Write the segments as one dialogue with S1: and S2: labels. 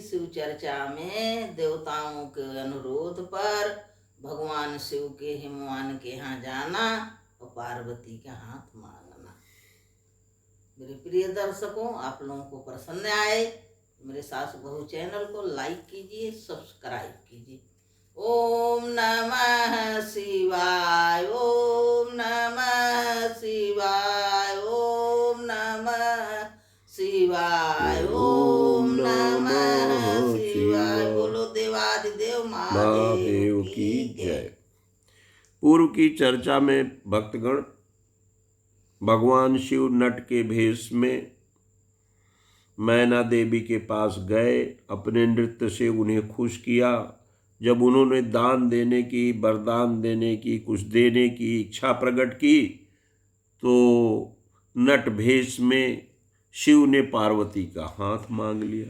S1: शिव चर्चा में देवताओं के अनुरोध पर भगवान शिव के हिमवान के यहाँ जाना और पार्वती के हाथ मांगना। मेरे प्रिय दर्शकों, आप लोगों को पसंद आए मेरे सास बहू चैनल को लाइक कीजिए, सब्सक्राइब कीजिए। ओम नमः शिवाय, ओम नमः शिवाय, ओम नमः शिवाय, ओम नमः शिवाय। बोलो देवादिदेव महादेव की जय।
S2: पूर्व की चर्चा में भक्तगण भगवान शिव नट के भेष में मैना देवी के पास गए, अपने नृत्य से उन्हें खुश किया। जब उन्होंने दान देने की, वरदान देने की, कुछ देने की इच्छा प्रकट की तो नट भेष में शिव ने पार्वती का हाथ मांग लिया।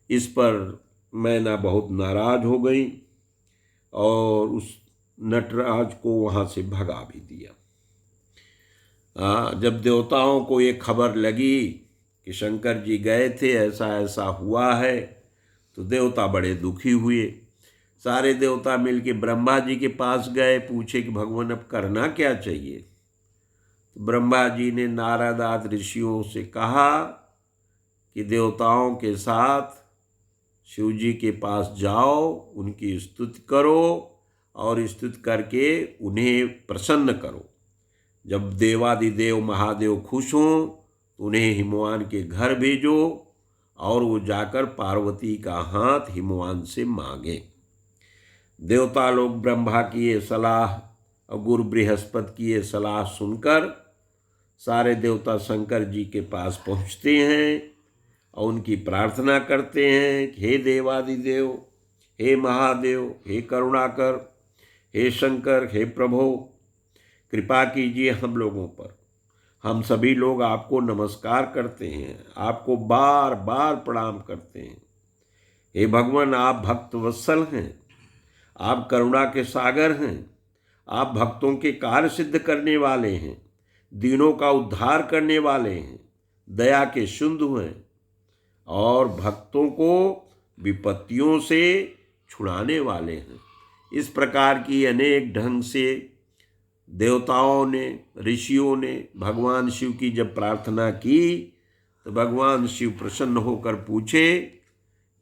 S2: इस पर मैना बहुत नाराज हो गई और उस नटराज को वहाँ से भगा भी दिया। जब देवताओं को ये खबर लगी कि शंकर जी गए थे, ऐसा ऐसा हुआ है, तो देवता बड़े दुखी हुए। सारे देवता मिलके ब्रह्मा जी के पास गए, पूछे कि भगवान अब करना क्या चाहिए। तो ब्रह्मा जी ने नारद आदि ऋषियों से कहा कि देवताओं के साथ शिव जी के पास जाओ, उनकी स्तुति करो और स्तुति करके उन्हें प्रसन्न करो। जब देवादिदेव महादेव खुश हों तो उन्हें हिमवान के घर भेजो और वो जाकर पार्वती का हाथ हिमवान से मांगे। देवता लोग ब्रह्मा की ये सलाह और गुरु बृहस्पति की ये सलाह सुनकर सारे देवता शंकर जी के पास पहुँचते हैं और उनकी प्रार्थना करते हैं कि हे देवादिदेव, हे महादेव, हे करुणाकर, हे शंकर, हे प्रभु, कृपा कीजिए हम लोगों पर। हम सभी लोग आपको नमस्कार करते हैं, आपको बार बार प्रणाम करते हैं। हे भगवान, आप भक्त वत्सल हैं, आप करुणा के सागर हैं, आप भक्तों के कार्य सिद्ध करने वाले हैं, दीनों का उद्धार करने वाले हैं, दया के सिंधु हैं और भक्तों को विपत्तियों से छुड़ाने वाले हैं। इस प्रकार की अनेक ढंग से देवताओं ने, ऋषियों ने भगवान शिव की जब प्रार्थना की तो भगवान शिव प्रसन्न होकर पूछे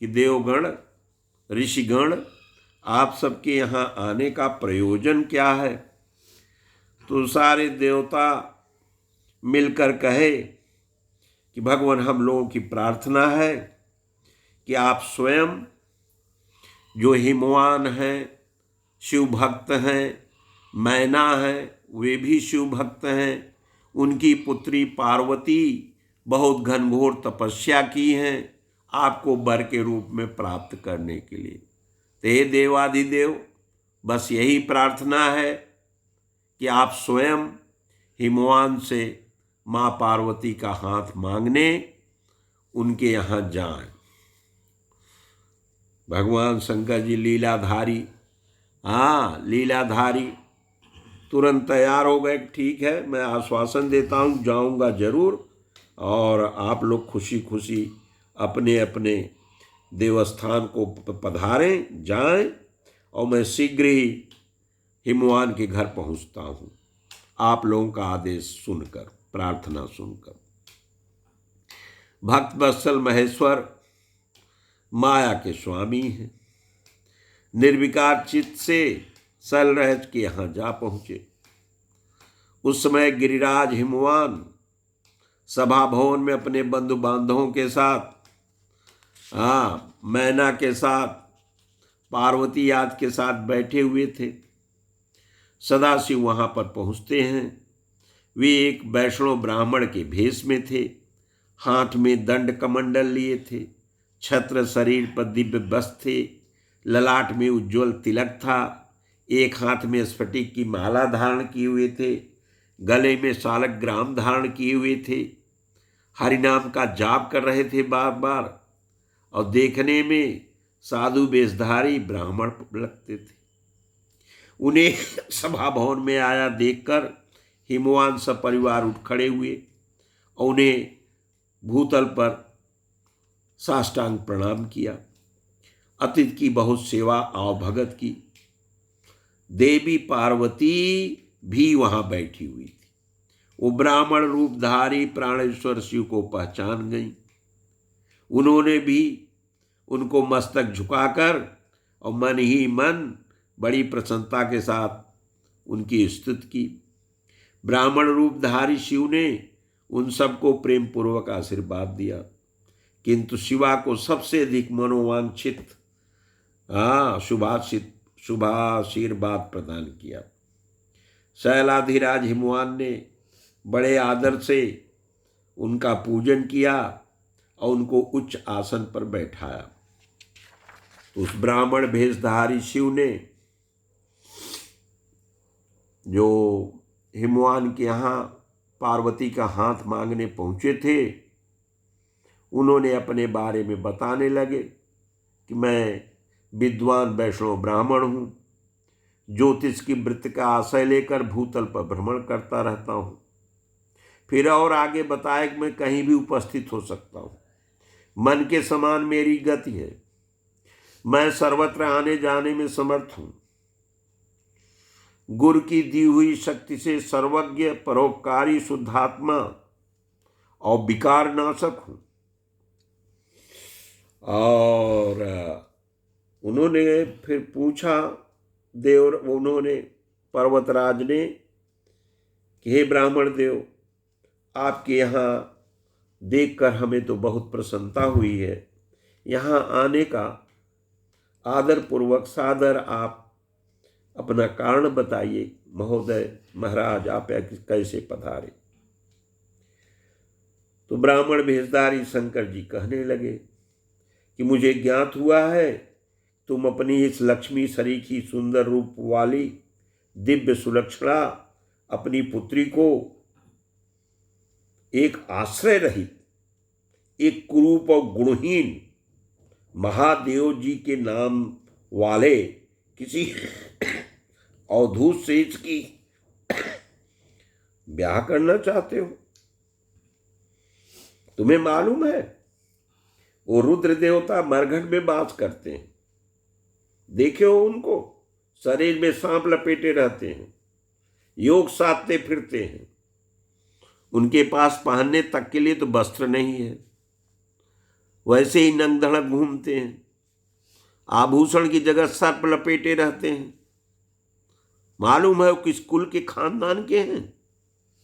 S2: कि देवगण, ऋषिगण, आप सबके यहाँ आने का प्रयोजन क्या है। तो सारे देवता मिलकर कहे कि भगवान, हम लोगों की प्रार्थना है कि आप स्वयं जो हिमवान हैं, शिव भक्त हैं, मैना है वे भी शिव भक्त हैं, उनकी पुत्री पार्वती बहुत घनघोर तपस्या की हैं आपको वर के रूप में प्राप्त करने के लिए। हे देवादिदेव, बस यही प्रार्थना है कि आप स्वयं हिमवान से माँ पार्वती का हाथ मांगने उनके यहाँ जाएं। भगवान शंकर जी लीलाधारी, लीलाधारी तुरंत तैयार हो गए। ठीक है, मैं आश्वासन देता हूँ, जाऊँगा जरूर और आप लोग खुशी खुशी अपने अपने देवस्थान को पधारें, जाएं और मैं शीघ्र ही हिमवान के घर पहुँचता हूँ आप लोगों का आदेश सुनकर, प्रार्थना सुनकर। भक्त वत्सल महेश्वर माया के स्वामी हैं, निर्विकार चित्त से सलरहज के यहाँ जा पहुँचे। उस समय गिरिराज हिमवान सभा भवन में अपने बंधु बांधवों के साथ, मैना के साथ, पार्वती आदि के साथ बैठे हुए थे। सदाशिव वहाँ पर पहुँचते हैं। वे एक वैष्णव ब्राह्मण के भेष में थे, हाथ में दंड कमंडल लिए थे, छत्र शरीर पर दिव्य वस्त्र थे, ललाट में उज्ज्वल तिलक था, एक हाथ में स्फटिक की माला धारण किए हुए थे, गले में शालग्राम धारण किए हुए थे, हरिनाम का जाप कर रहे थे बार बार और देखने में साधु वेशधारी ब्राह्मण लगते थे। उन्हें सभा भवन में आया देखकर हिमवान सब परिवार उठ खड़े हुए और उन्हें भूतल पर साष्टांग प्रणाम किया, अतिथि की बहुत सेवा आवभगत की। देवी पार्वती भी वहां बैठी हुई थी। वो ब्राह्मण रूपधारी प्राणेश्वर शिव को पहचान गई। उन्होंने भी उनको मस्तक झुकाकर और मन ही मन बड़ी प्रसन्नता के साथ उनकी स्तुति की। ब्राह्मण रूपधारी शिव ने उन सबको प्रेम पूर्वक आशीर्वाद दिया, किंतु शिवा को सबसे अधिक मनोवांछित शुभाशीर्वाद प्रदान किया। शैलाधिराज हिमवान ने बड़े आदर से उनका पूजन किया और उनको उच्च आसन पर बैठाया। उस ब्राह्मण भेषधारी शिव ने जो हिमवान के यहाँ पार्वती का हाथ मांगने पहुँचे थे, उन्होंने अपने बारे में बताने लगे कि मैं विद्वान वैष्णव ब्राह्मण हूँ, ज्योतिष की वृत्ति का आशय लेकर भूतल पर भ्रमण करता रहता हूँ। फिर और आगे बताया कि मैं कहीं भी उपस्थित हो सकता हूँ, मन के समान मेरी गति है, मैं सर्वत्र आने जाने में समर्थ हूँ, गुरु की दी हुई शक्ति से सर्वज्ञ परोपकारी शुद्धात्मा और विकार नाशक हूँ। और उन्होंने फिर पूछा उन्होंने पर्वतराज ने कि हे ब्राह्मण देव, आपके यहाँ देखकर हमें तो बहुत प्रसन्नता हुई है। यहाँ आने का आदर पूर्वक सादर आप अपना कारण बताइए। महोदय महाराज, आप कैसे पधारे? तो ब्राह्मण भेषधारी शंकर जी कहने लगे कि मुझे ज्ञात हुआ है तुम अपनी इस लक्ष्मी सरीखी सुंदर रूप वाली दिव्य सुलक्षणा अपनी पुत्री को एक आश्रय रहित, एक कुरूप और गुणहीन महादेव जी के नाम वाले किसी अवधूत से इसकी ब्याह करना चाहते हो। तुम्हें मालूम है वो रुद्र देवता मरघट में वास करते हैं, देखे हो उनको, शरीर में सांप लपेटे रहते हैं, योग साधते फिरते हैं, उनके पास पहनने तक के लिए तो वस्त्र नहीं है, वैसे ही नंग धड़क घूमते हैं, आभूषण की जगह सर्प लपेटे रहते हैं। मालूम है वो किस कुल के खानदान के हैं?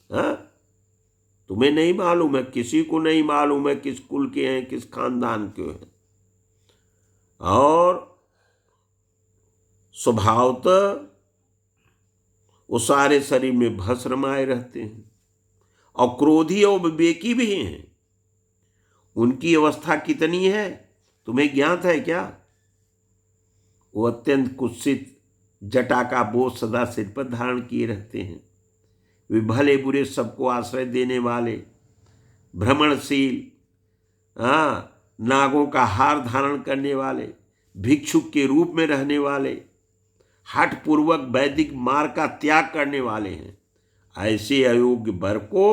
S2: हाँ, तुम्हें नहीं मालूम है, किसी को नहीं मालूम है किस कुल के हैं, किस खानदान के हैं। और स्वभावतः वो सारे शरीर में भस्म रमाए रहते हैं और क्रोधी और विवेकी भी हैं। उनकी अवस्था कितनी है तुम्हें ज्ञात है क्या? वो अत्यंत कुत्सित जटा का बोझ सदा सिर पर धारण किए रहते हैं। वे भले बुरे सबको आश्रय देने वाले, भ्रमणशील, नागों का हार धारण करने वाले, भिक्षुक के रूप में रहने वाले, हठ पूर्वक वैदिक मार्ग का त्याग करने वाले हैं। ऐसे अयोग्य वर को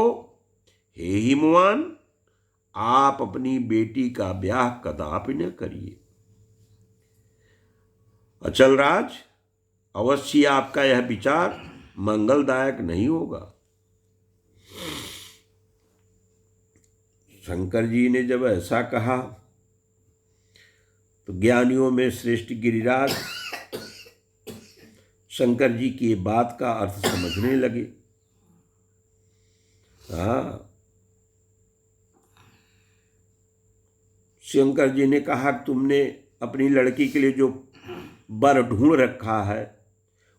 S2: हे हिमवान, आप अपनी बेटी का ब्याह कदापि न करिए। अचलराज, अवश्य आपका यह विचार मंगलदायक नहीं होगा। शंकर जी ने जब ऐसा कहा तो ज्ञानियों में श्रेष्ठ गिरिराज शंकर जी की बात का अर्थ समझने लगे। शंकर जी ने कहा तुमने अपनी लड़की के लिए जो वर ढूंढ रखा है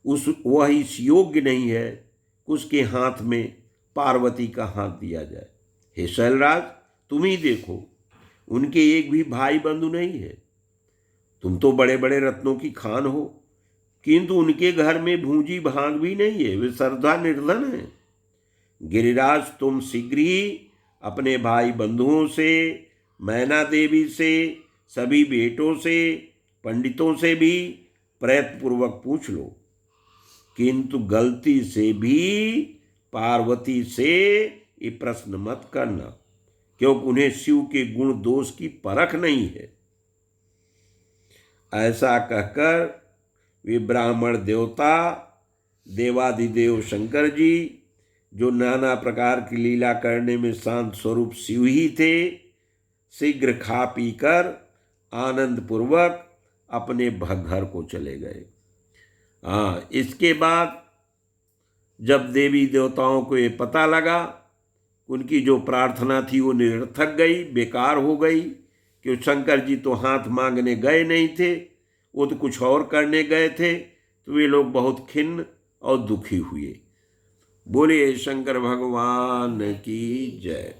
S2: वह इस योग्य नहीं है उसके हाथ में पार्वती का हाथ दिया जाए। हे शैलराज, तुम ही देखो, उनके एक भी भाई बंधु नहीं है। तुम तो बड़े बड़े रत्नों की खान हो, किंतु उनके घर में भूंजी भाग भी नहीं है, वे सर्वदा निर्धन है। गिरिराज, तुम शीघ्र ही अपने भाई बंधुओं से, मैना देवी से, सभी बेटों से, पंडितों से भी प्रयत्नपूर्वक पूछ लो, किंतु गलती से भी पार्वती से ये प्रश्न मत करना क्योंकि उन्हें शिव के गुण दोष की परख नहीं है। ऐसा कहकर वे ब्राह्मण देवता देवादिदेव शंकर जी, जो नाना प्रकार की लीला करने में शांत स्वरूप शिव ही थे, शीघ्र खा पी कर आनंद पूर्वक अपने घर को चले गए। हाँ, इसके बाद जब देवी देवताओं को ये पता लगा, उनकी जो प्रार्थना थी वो निरर्थक गई, बेकार हो गई, कि शंकर जी तो हाथ मांगने गए नहीं थे, वो तो कुछ और करने गए थे, तो वे लोग बहुत खिन्न और दुखी हुए। बोलिए शंकर भगवान की जय।